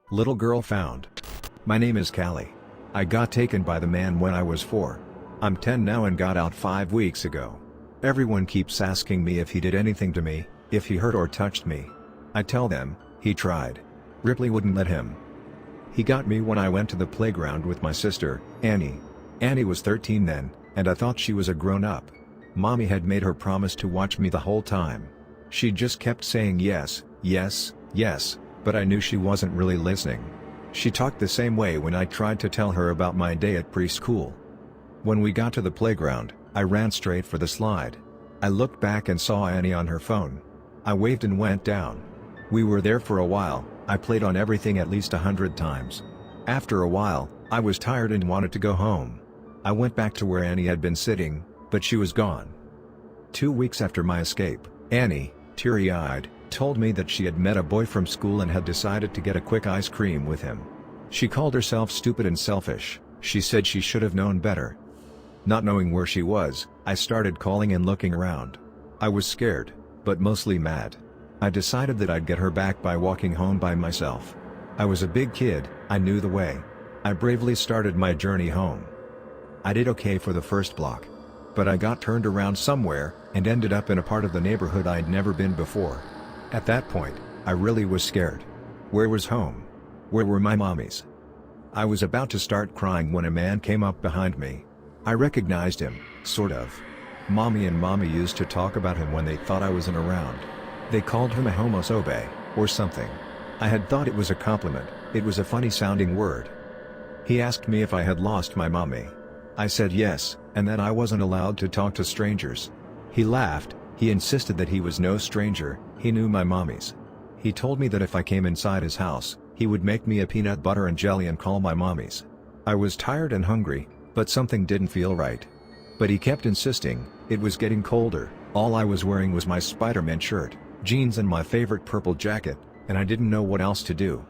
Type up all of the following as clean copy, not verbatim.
Little girl found. My name is Callie. I got taken by the man when I was 4. I'm 10 now and got out 5 weeks ago. Everyone keeps asking me if he did anything to me, if he hurt or touched me. I tell them, he tried. Ripley wouldn't let him. He got me when I went to the playground with my sister, Annie. Annie was 13 then, and I thought she was a grown-up. Mommy had made her promise to watch me the whole time. She just kept saying yes, yes, yes, but I knew she wasn't really listening. She talked the same way when I tried to tell her about my day at preschool. When we got to the playground, I ran straight for the slide. I looked back and saw Annie on her phone. I waved and went down. We were there for a while. I played on everything at least 100 times. After a while, I was tired and wanted to go home. I went back to where Annie had been sitting, but she was gone. 2 weeks after my escape, Annie, teary-eyed, told me that she had met a boy from school and had decided to get a quick ice cream with him. She called herself stupid and selfish. She said she should have known better. Not knowing where she was, I started calling and looking around. I was scared, but mostly mad. I decided that I'd get her back by walking home by myself. I was a big kid, I knew the way. I bravely started my journey home. I did okay for the first block. But I got turned around somewhere, and ended up in a part of the neighborhood I'd never been before. At that point, I really was scared. Where was home? Where were my mommies? I was about to start crying when a man came up behind me. I recognized him, sort of. Mommy and Mommy used to talk about him when they thought I wasn't around. They called him a homosobe, or something. I had thought it was a compliment. It was a funny sounding word. He asked me if I had lost my mommy. I said yes, and that I wasn't allowed to talk to strangers. He laughed. He insisted that he was no stranger, he knew my mommies. He told me that if I came inside his house, he would make me a peanut butter and jelly and call my mommies. I was tired and hungry, but something didn't feel right. But he kept insisting. It was getting colder. All I was wearing was my Spider-Man shirt, jeans and my favorite purple jacket, and I didn't know what else to do.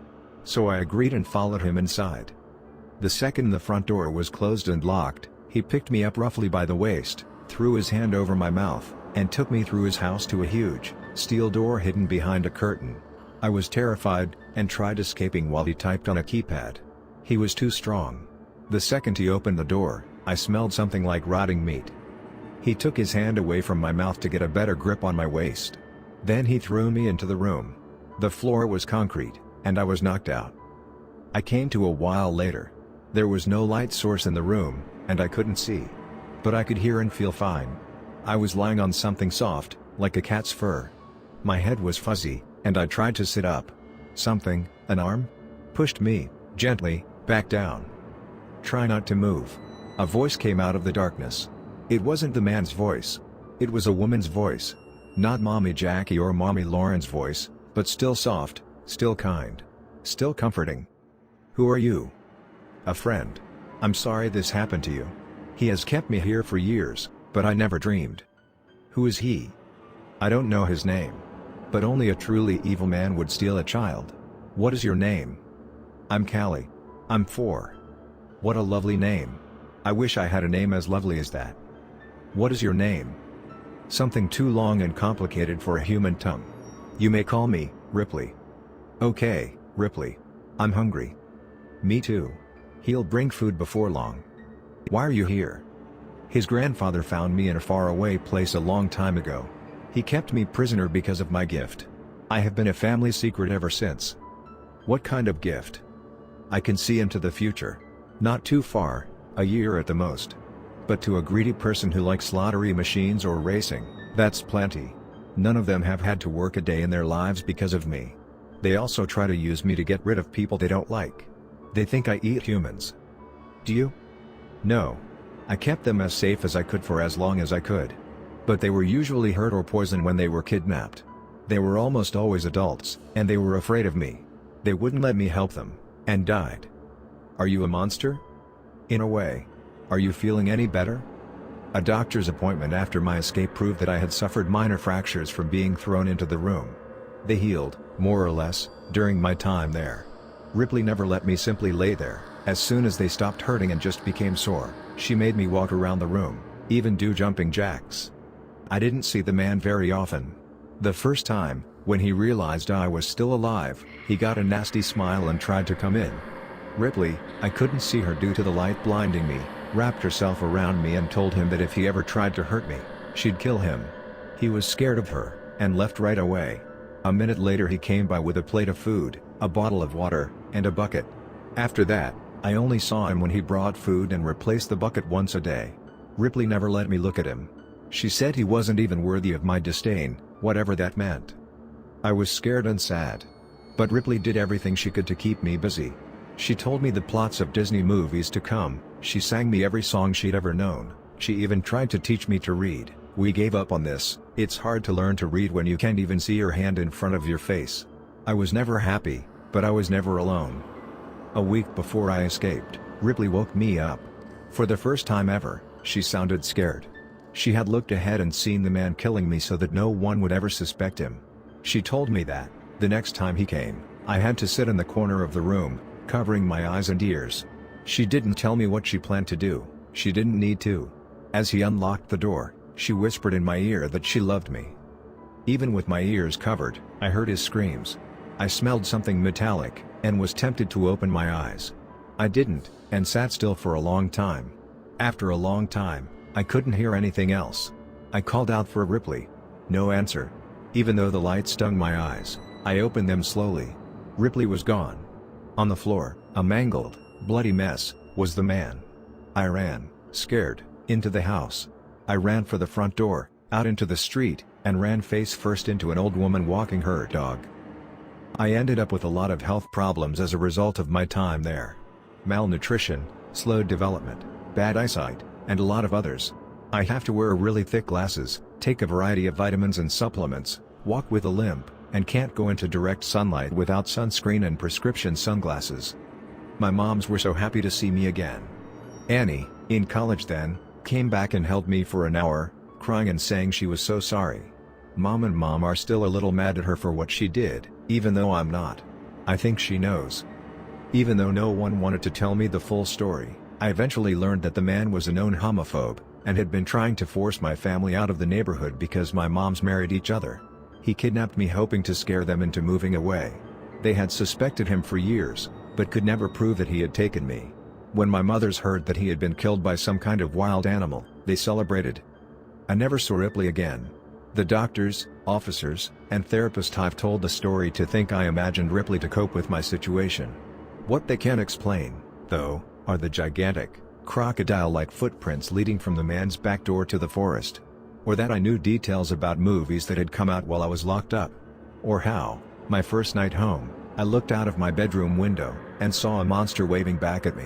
So I agreed and followed him inside. The second the front door was closed and locked, he picked me up roughly by the waist, threw his hand over my mouth, and took me through his house to a huge, steel door hidden behind a curtain. I was terrified, and tried escaping while he typed on a keypad. He was too strong. The second he opened the door, I smelled something like rotting meat. He took his hand away from my mouth to get a better grip on my waist. Then he threw me into the room. The floor was concrete, and I was knocked out. I came to a while later. There was no light source in the room, and I couldn't see. But I could hear and feel fine. I was lying on something soft, like a cat's fur. My head was fuzzy, and I tried to sit up. Something, an arm, pushed me, gently, back down. Try not to move. A voice came out of the darkness. It wasn't the man's voice. It was a woman's voice. Not Mommy Jackie or Mommy Lauren's voice, but still soft, still kind. Still comforting. Who are you? A friend. I'm sorry this happened to you. He has kept me here for years, but I never dreamed. Who is he? I don't know his name. But only a truly evil man would steal a child. What is your name? I'm Callie. I'm 4. What a lovely name. I wish I had a name as lovely as that. What is your name? Something too long and complicated for a human tongue. You may call me Ripley. Okay, Ripley. I'm hungry. Me too. He'll bring food before long. Why are you here? His grandfather found me in a faraway place a long time ago. He kept me prisoner because of my gift. I have been a family secret ever since. What kind of gift? I can see into the future. Not too far, a year at the most. But to a greedy person who likes lottery machines or racing, that's plenty. None of them have had to work a day in their lives because of me. They also try to use me to get rid of people they don't like. They think I eat humans. Do you? No. I kept them as safe as I could for as long as I could. But they were usually hurt or poisoned when they were kidnapped. They were almost always adults, and they were afraid of me. They wouldn't let me help them, and died. Are you a monster? In a way. Are you feeling any better? A doctor's appointment after my escape proved that I had suffered minor fractures from being thrown into the room. They healed, more or less, during my time there. Ripley never let me simply lay there. As soon as they stopped hurting and just became sore, she made me walk around the room, even do jumping jacks. I didn't see the man very often. The first time, When he realized I was still alive, he got a nasty smile and tried to come in. Ripley, I couldn't see her due to the light blinding me, wrapped herself around me and told him that if he ever tried to hurt me, she'd kill him. He was scared of her, and left right away. A minute later he came by with a plate of food, a bottle of water, and a bucket. After that, I only saw him when he brought food and replaced the bucket once a day. Ripley never let me look at him. She said he wasn't even worthy of my disdain, whatever that meant. I was scared and sad. But Ripley did everything she could to keep me busy. She told me the plots of Disney movies to come, she sang me every song she'd ever known, she even tried to teach me to read. We gave up on this. It's hard to learn to read when you can't even see your hand in front of your face. I was never happy, but I was never alone. A week before I escaped, Ripley woke me up. For the first time ever, she sounded scared. She had looked ahead and seen the man killing me so that no one would ever suspect him. She told me that, the next time he came, I had to sit in the corner of the room, covering my eyes and ears. She didn't tell me what she planned to do, she didn't need to. As he unlocked the door, she whispered in my ear that she loved me. Even with my ears covered, I heard his screams. I smelled something metallic, and was tempted to open my eyes. I didn't, and sat still for a long time. After a long time, I couldn't hear anything else. I called out for Ripley. No answer. Even though the light stung my eyes, I opened them slowly. Ripley was gone. On the floor, a mangled, bloody mess, was the man. I ran, scared, into the house. I ran for the front door, out into the street, and ran face first into an old woman walking her dog. I ended up with a lot of health problems as a result of my time there. Malnutrition, slowed development, bad eyesight, and a lot of others. I have to wear really thick glasses, take a variety of vitamins and supplements, walk with a limp, and can't go into direct sunlight without sunscreen and prescription sunglasses. My moms were so happy to see me again. Annie, in college then, came back and held me for an hour, crying and saying she was so sorry. Mom and Mom are still a little mad at her for what she did, even though I'm not. I think she knows. Even though no one wanted to tell me the full story, I eventually learned that the man was a known homophobe, and had been trying to force my family out of the neighborhood because my moms married each other. He kidnapped me hoping to scare them into moving away. They had suspected him for years, but could never prove that he had taken me. When my mothers heard that he had been killed by some kind of wild animal, they celebrated. I never saw Ripley again. The doctors, officers, and therapists have told the story to think I imagined Ripley to cope with my situation. What they can't explain, though, are the gigantic, crocodile-like footprints leading from the man's back door to the forest. Or that I knew details about movies that had come out while I was locked up. Or how, my first night home, I looked out of my bedroom window, and saw a monster waving back at me.